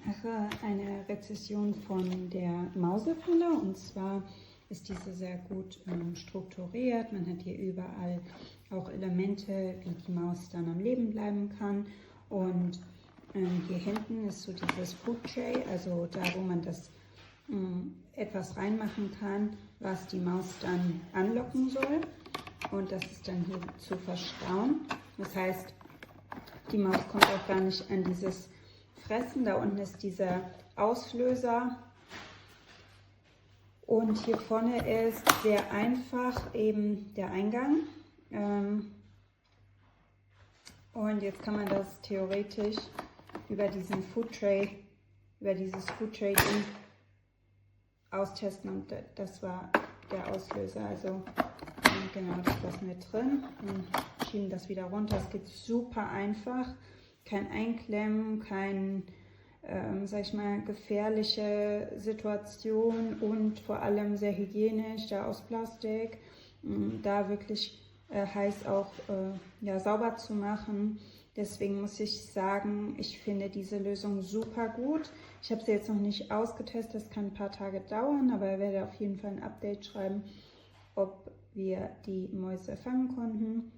mache eine Rezession von der Mausefalle, und zwar ist diese sehr gut strukturiert. Man hat hier überall auch Elemente, wie die Maus dann am Leben bleiben kann. Und hier hinten ist so dieses Food Tray, also da, wo man das etwas reinmachen kann, was die Maus dann anlocken soll. Und das ist dann hier zu verstauen. Das heißt, die Maus kommt auch gar nicht an dieses Fressen. Da unten ist dieser Auslöser. Und hier vorne ist sehr einfach eben der Eingang. Und jetzt kann man das theoretisch über diesen Food Tray, über dieses Food Tray austesten, und das war der Auslöser. Also genau, das lassen wir drin und schieben das wieder runter. Es geht super einfach, kein Einklemmen, kein sag ich mal, gefährliche Situation und vor allem sehr hygienisch, da aus Plastik, da wirklich heiß auch ja, sauber zu machen. Deswegen muss ich sagen, ich finde diese Lösung super gut. Ich habe sie jetzt noch nicht ausgetestet, das kann ein paar Tage dauern, aber ich werde auf jeden Fall ein Update schreiben, ob wir die Mäuse fangen konnten.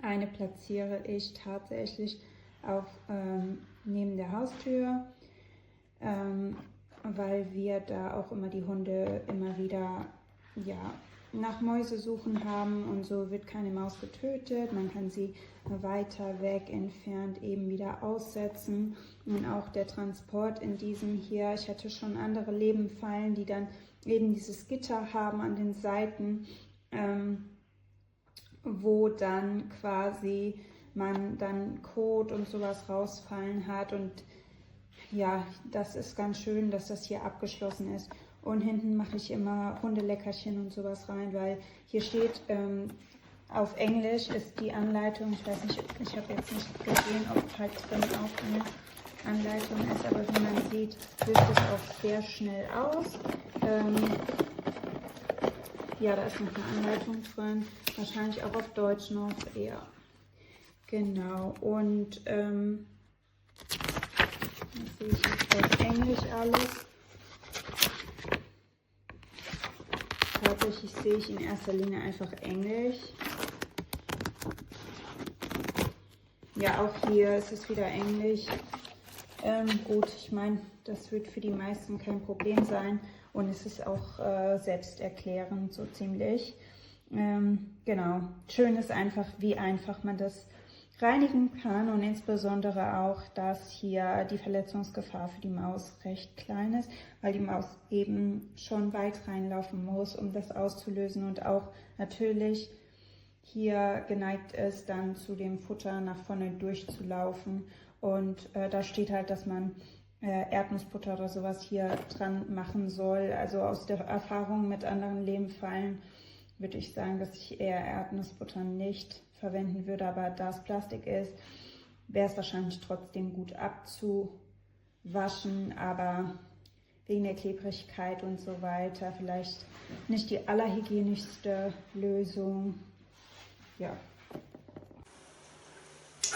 Eine platziere ich tatsächlich auch neben der Haustür, weil wir da auch immer die Hunde immer wieder ja, nach Mäuse suchen haben, und so wird keine Maus getötet. Man kann sie weiter weg entfernt eben wieder aussetzen, und auch der Transport in diesem hier, ich hatte schon andere Lebenfallen, die dann eben dieses Gitter haben an den Seiten, wo dann quasi man dann Kot und sowas rausfallen hat, und ja, das ist ganz schön, dass das hier abgeschlossen ist. Und hinten mache ich immer Hundeleckerchen und sowas rein, weil hier steht, auf Englisch ist die Anleitung, ich weiß nicht, ich habe jetzt nicht gesehen, ob halt drin auch eine Anleitung ist, aber wie man sieht, löst es auch sehr schnell aus. Ja, da ist noch eine Anleitung drin, wahrscheinlich auch auf Deutsch noch, ja. Genau, und das sehe ich jetzt auf Englisch alles. Tatsächlich sehe ich in erster Linie einfach Englisch. Ja, auch hier ist es wieder Englisch. Gut, ich meine, das wird für die meisten kein Problem sein, und es ist auch selbsterklärend so ziemlich. Genau, schön ist einfach, wie einfach man das reinigen kann, und insbesondere auch, dass hier die Verletzungsgefahr für die Maus recht klein ist, weil die Maus eben schon weit reinlaufen muss, um das auszulösen, und auch natürlich hier geneigt ist, dann zu dem Futter nach vorne durchzulaufen. Und da steht halt, dass man Erdnussbutter oder sowas hier dran machen soll. Also aus der Erfahrung mit anderen Lehmfallen würde ich sagen, dass ich eher Erdnussbutter nicht verwenden würde, aber da es Plastik ist, wäre es wahrscheinlich trotzdem gut abzuwaschen, aber wegen der Klebrigkeit und so weiter vielleicht nicht die allerhygienischste Lösung. Ja.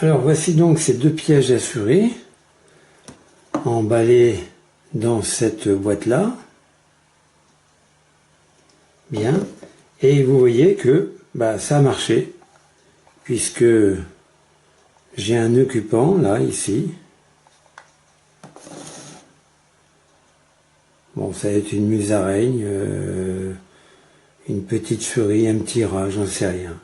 Alors voici donc ces deux pièges à souris emballés dans cette boîte-là. Bien. Et vous voyez que bah, ça a marché, puisque j'ai un occupant là, ici. Bon, ça va être une musaraigne, une petite furie, un petit rat, j'en sais rien.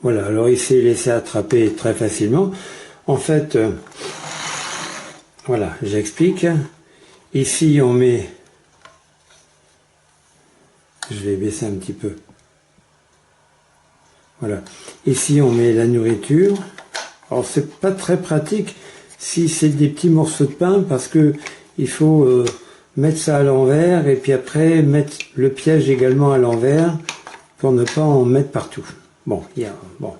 Voilà, alors il s'est laissé attraper très facilement. En fait, voilà, j'explique. Ici, on met... Je vais baisser un petit peu. Voilà. Ici, on met la nourriture. Alors, c'est pas très pratique si c'est des petits morceaux de pain, parce que il faut mettre ça à l'envers, et puis après mettre le piège également à l'envers pour ne pas en mettre partout. Bon, il y a... Bon.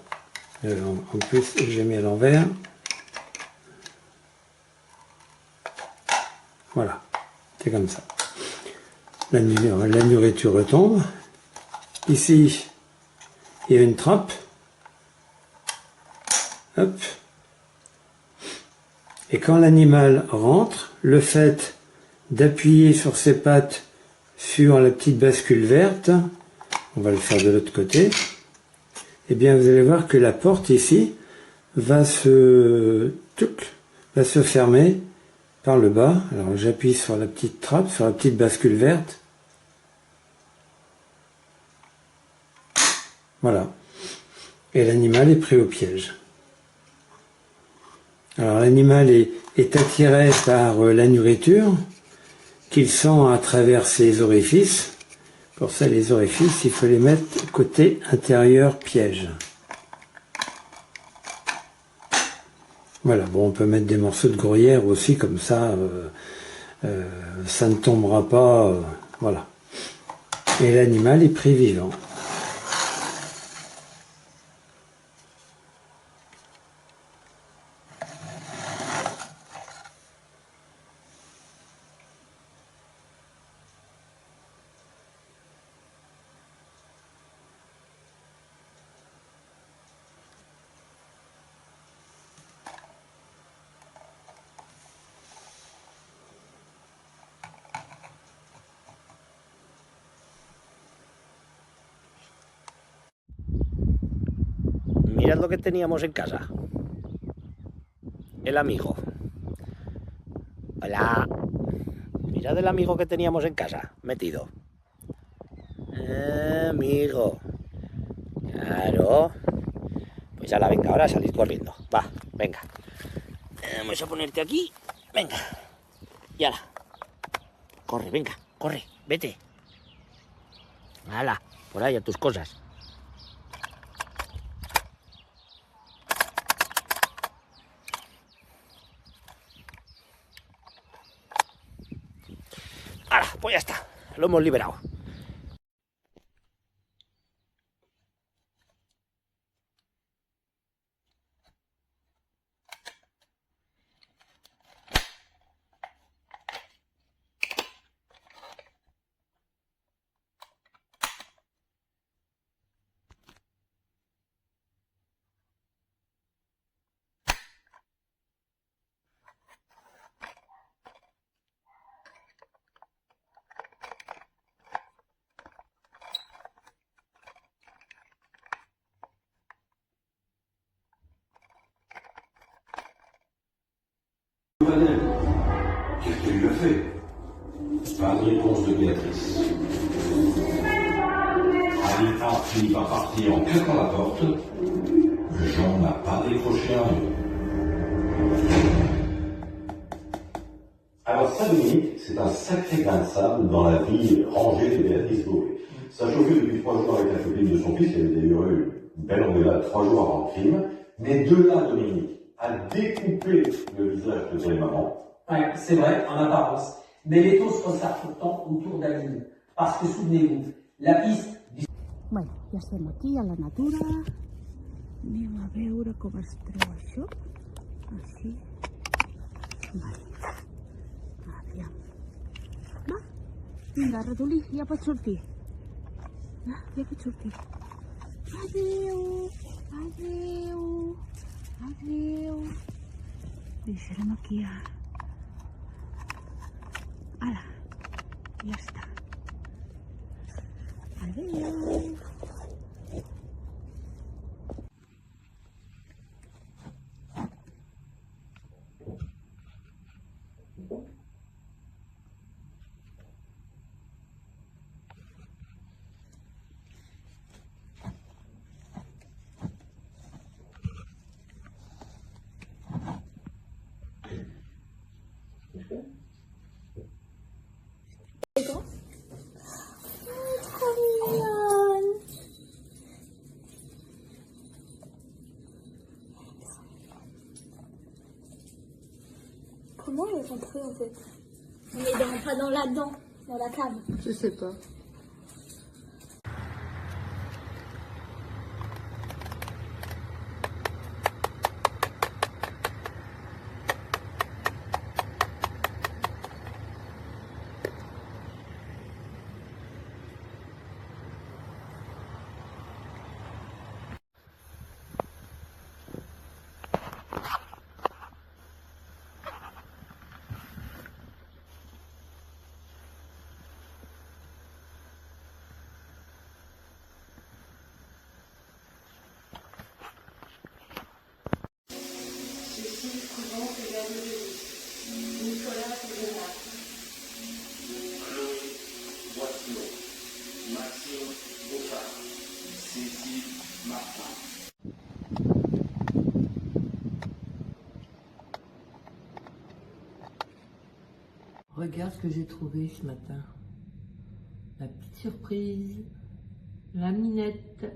En plus, j'ai mis à l'envers. Voilà, c'est comme ça. La nourriture retombe. Ici, il y a une trappe Hop. Et quand l'animal rentre, le fait d'appuyer sur ses pattes sur la petite bascule verte, on va le faire de l'autre côté, et bien vous allez voir que la porte ici va se fermer par le bas. Alors j'appuie sur la petite trappe, sur la petite bascule verte. Voilà. Et l'animal est pris au piège. Alors l'animal est attiré par la nourriture qu'il sent à travers ses orifices. Pour ça, les orifices, il faut les mettre côté intérieur piège. Voilà, bon, on peut mettre des morceaux de gruyère aussi, comme ça, ça ne tombera pas, voilà. Et l'animal est pris vivant. Mirad lo que teníamos en casa. El amigo. Hola. Mirad el amigo que teníamos en casa, metido. Amigo. Claro. Pues ala, venga, ahora salid corriendo. Va, venga. Vamos a ponerte aquí. Venga. Y ala. Corre, venga, corre, vete. Ala, por ahí a tus cosas. Ahora, pues ya está, lo hemos liberado. Qu'est-ce qu'il le fait? Pas de réponse de Béatrice. Anita finit par partir en claquant la porte. Jean n'a pas décroché un mot. Alors ça, Dominique, c'est un sacré grain de sable dans la vie rangée de Béatrice Beauvais. Ça chauffait depuis 3 jours avec la copine de son fils, il y avait d'ailleurs eu une belle engueulade 3 jours avant le crime. Mais de là, Dominique, à découper le visage de ses mamans. Ouais, c'est vrai, en apparence. Mais les taux se resserrent pourtant autour d'Aline. Parce que souvenez-vous, la piste... Bueno, ja estem aquí a la natura. Anem a veure com es treu això. Així. Vale. Aviam. Va. Vinga, ratolí, ja pots sortir. Ja pots sortir. Adéu. Adéu. Adéu. Deixarem aquí a... Ala. Ja està. Adéu. Comment elle est rentrée en fait? On est pas dans là-dedans, dans la cave. Je sais pas. Fondation BOFA, Cécile Martin. Regarde ce que j'ai trouvé ce matin. La petite surprise, la minette.